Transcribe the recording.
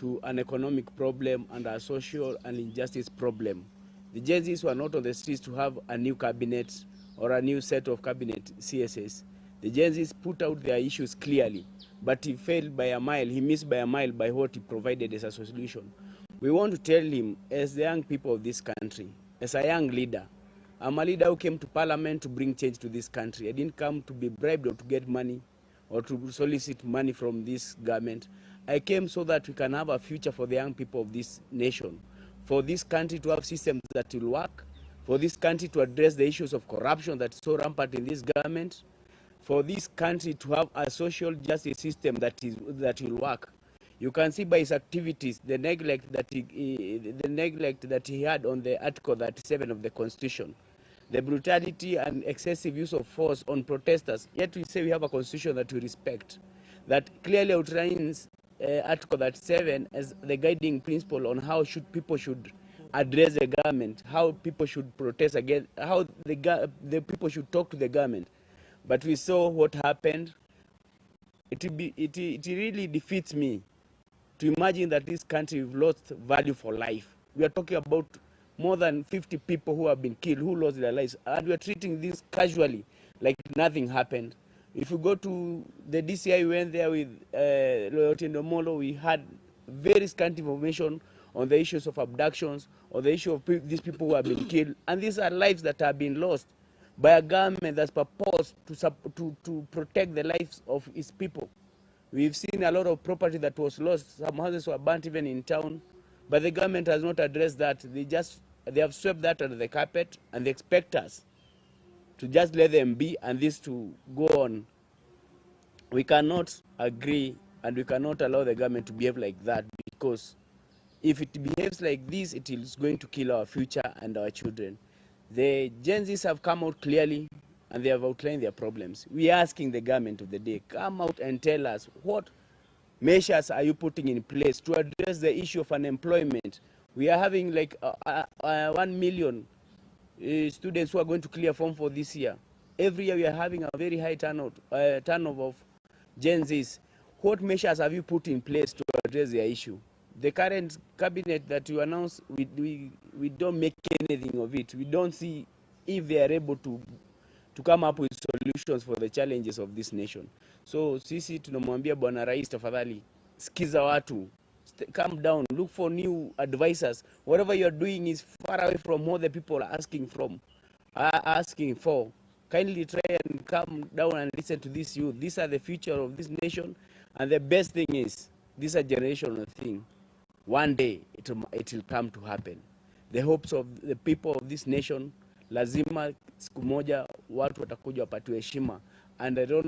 to an economic problem and a social and injustice problem. The Gen Zs were not on the streets to have a new cabinet or a new set of cabinet CSS. The Gen Zs put out their issues clearly, but he failed by a mile, he missed by a mile by what he provided as a solution. We want to tell him, as the young people of this country, as a young leader, I'm a leader who came to parliament to bring change to this country. I didn't come to be bribed or to get money or to solicit money from this government. I came so that we can have a future for the young people of this nation, for this country to have systems that will work, for this country to address the issues of corruption that's so rampant in this government, for this country to have a social justice system that will work. You can see by his activities the neglect that he had on the Article 37 of the Constitution, the brutality and excessive use of force on protesters. Yet we say we have a constitution that we respect, that clearly outlines Article 37 as the guiding principle on how people should address the government, how people should protest against, how the people should talk to the government. But we saw what happened. It really defeats me to imagine that this country we've lost value for life. We are talking about more than 50 people who have been killed, who lost their lives, and we are treating this casually, like nothing happened. If you go to the DCI, we went there with Loyalty Ndomolo, we had very scant information on the issues of abductions, or the issue of these people who have been killed, and these are lives that have been lost by a government that's purposed to protect the lives of its people. We've seen a lot of property that was lost. Some houses were burnt even in town, but the government has not addressed that. They have swept that under the carpet, and they expect us to just let them be and this to go on. We cannot agree, and we cannot allow the government to behave like that, because if it behaves like this, it is going to kill our future and our children. The Gen Zs have come out clearly, and they have outlined their problems. We are asking the government of the day, come out and tell us, what measures are you putting in place to address the issue of unemployment? We are having like 1 million students who are going to clear form for this year. Every year we are having a very high turnover of Gen Zs. What measures have you put in place to address their issue? The current cabinet that you announced, we don't make anything of it. We don't see if they are able to come up with solutions for the challenges of this nation. So sisi tunamwambia Bwana Rais, tafadhali sikiza watu, calm down, look for new advisors. Whatever you are doing is far away from what the people are asking for. Kindly try and calm down and listen to this youth. These are the future of this nation, and the best thing is, this is a generational thing. One day it will come to happen. The hopes of the people of this nation, lazima siku moja watu watakuja wapatiwe heshima, and I don't